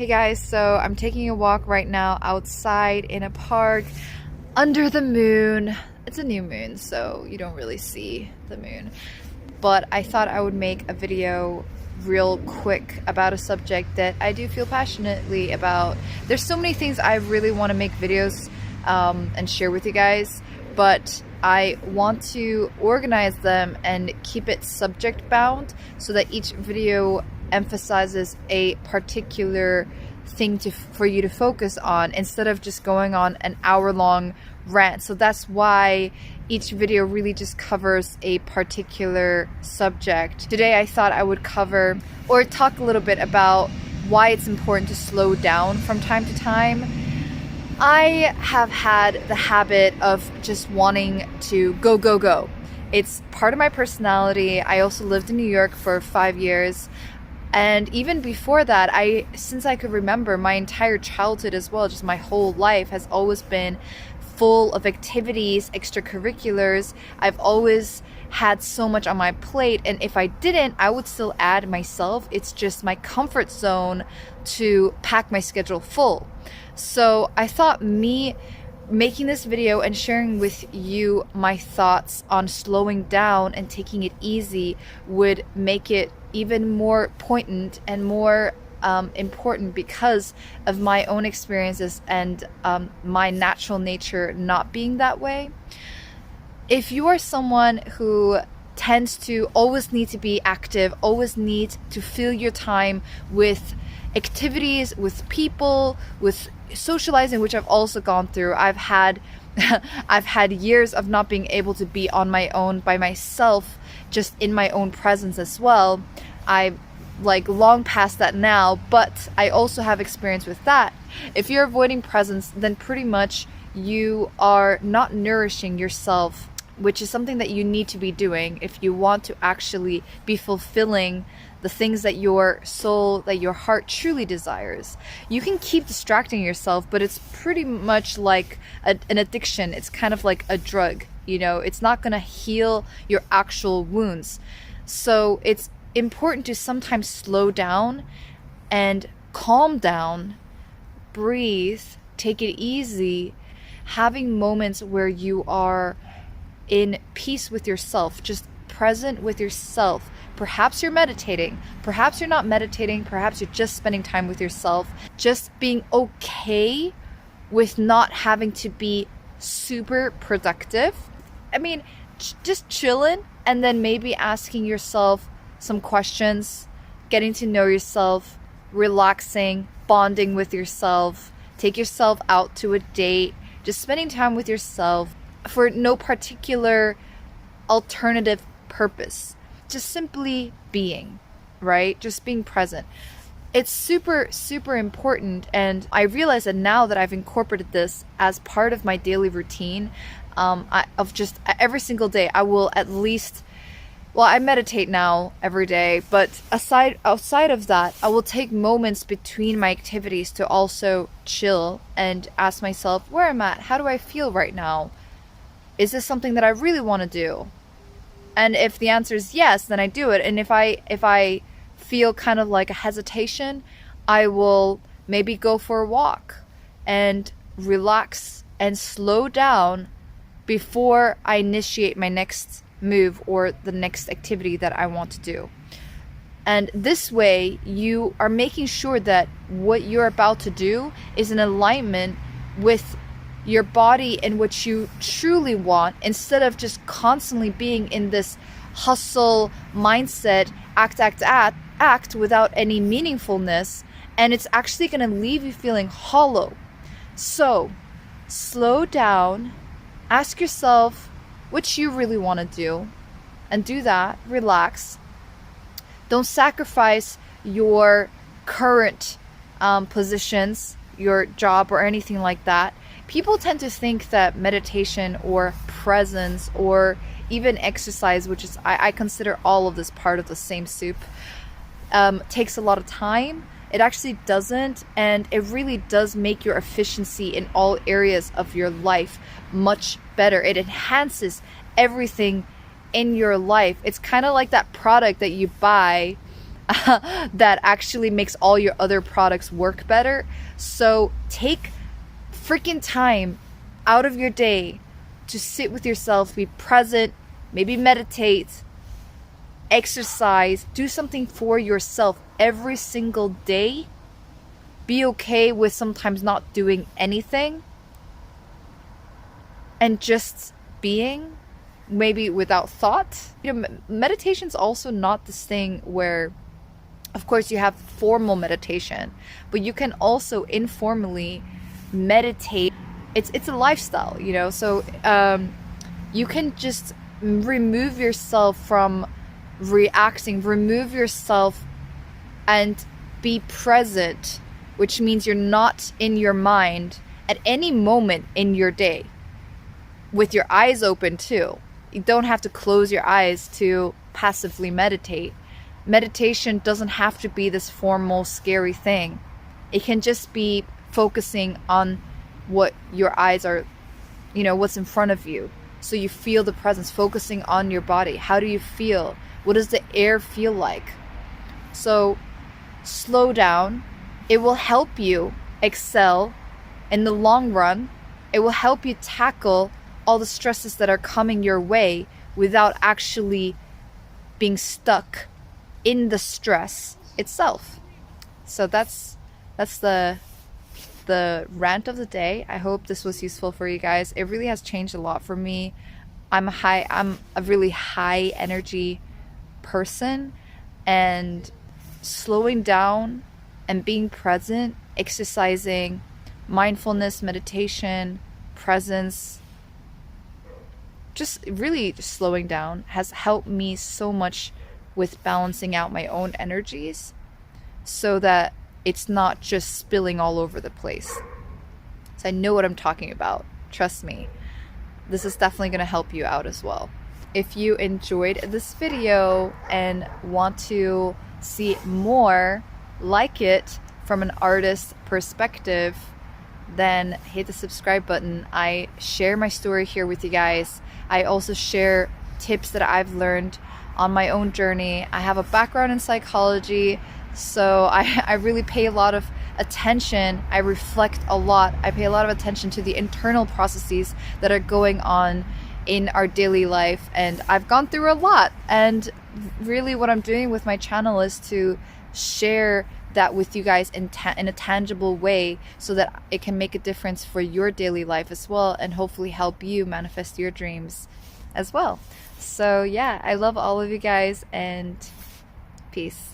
Hey guys, so I'm taking a walk right now outside in a park under the moon. It's a new moon, so you don't really see the moon. But I thought I would make a video real quick about a subject that I do feel passionately about. There's so many things I really want to make videos and share with you guys, but I want to organize them and keep it subject bound so that each video emphasizes a particular thing for you to focus on instead of just going on an hour-long rant. So that's why each video really just covers a particular subject. Today I thought I would cover or talk a little bit about why it's important to slow down from time to time. I have had the habit of just wanting to go, go, go. It's part of my personality. I also lived in New York for 5 years. And even before that, since I could remember, my entire childhood as well, just my whole life has always been full of activities, extracurriculars. I've always had so much on my plate, and if I didn't, I would still add myself. It's just my comfort zone to pack my schedule full. So I thought me making this video and sharing with you my thoughts on slowing down and taking it easy would make it even more poignant and more important because of my own experiences and my natural nature not being that way. If you are someone who tends to always need to be active, always need to fill your time with activities, with people, with socializing, which I've also gone through. I've had years of not being able to be on my own by myself, just in my own presence as well. I long past that now, but I also have experience with that. If you're avoiding presence, then pretty much you are not nourishing yourself, which is something that you need to be doing if you want to actually be fulfilling the things that your soul, that your heart truly desires. You can keep distracting yourself, but it's pretty much like an addiction. It's kind of like a drug, it's not gonna heal your actual wounds. So it's important to sometimes slow down and calm down, breathe, take it easy, having moments where you are in peace with yourself, just present with yourself. Perhaps you're meditating, perhaps you're not meditating, perhaps you're just spending time with yourself, just being okay with not having to be super productive. Just chilling and then maybe asking yourself some questions, getting to know yourself, relaxing, bonding with yourself, take yourself out to a date, just spending time with yourself for no particular alternative purpose. Just simply being, right? Just being present. It's super, super important. And I realize that now that I've incorporated this as part of my daily routine, of just every single day, I will at least, I meditate now every day, but outside of that, I will take moments between my activities to also chill and ask myself where I'm at. How do I feel right now? Is this something that I really want to do? And if the answer is yes, then I do it. And if I feel kind of like a hesitation, I will maybe go for a walk and relax and slow down before I initiate my next move or the next activity that I want to do. And this way, you are making sure that what you're about to do is in alignment with your body and what you truly want, instead of just constantly being in this hustle mindset, act without any meaningfulness, and it's actually going to leave you feeling hollow. So slow down, ask yourself what you really want to do, and do that. Relax. Don't sacrifice your current positions, your job, or anything like that. People tend to think that meditation or presence or even exercise, which is I consider all of this part of the same soup, takes a lot of time. It actually doesn't, and it really does make your efficiency in all areas of your life much better. It enhances everything in your life. It's kind of like that product that you buy that actually makes all your other products work better. So take freaking time out of your day to sit with yourself, be present, maybe meditate, exercise, do something for yourself every single day. Be okay with sometimes not doing anything and just being, maybe without thought. You know, meditation's also not this thing where, of course, you have formal meditation, but you can also informally meditate. It's a lifestyle, you know, so you can just remove yourself from reacting, remove yourself and be present, which means you're not in your mind at any moment in your day, with your eyes open too. You don't have to close your eyes to passively meditate. Meditation doesn't have to be this formal, scary thing. It can just be focusing on what your eyes are, you know, what's in front of you. So you feel the presence, focusing on your body. How do you feel? What does the air feel like? So slow down. It will help you excel in the long run. It will help you tackle all the stresses that are coming your way without actually being stuck in the stress itself. So that's the rant of the day. I hope this was useful for you guys. It really has changed a lot for me. I'm a really high energy person, and slowing down and being present, exercising, mindfulness, meditation, presence, just really slowing down has helped me so much with balancing out my own energies so that it's not just spilling all over the place. So I know what I'm talking about. Trust me. This is definitely going to help you out as well. If you enjoyed this video and want to see more like it from an artist's perspective, then hit the subscribe button. I share my story here with you guys. I also share tips that I've learned on my own journey. I have a background in psychology, so I really pay a lot of attention. I reflect a lot. I pay a lot of attention to the internal processes that are going on in our daily life, and I've gone through a lot. And really what I'm doing with my channel is to share that with you guys in a tangible way so that it can make a difference for your daily life as well, and hopefully help you manifest your dreams as well. So yeah, I love all of you guys, and peace.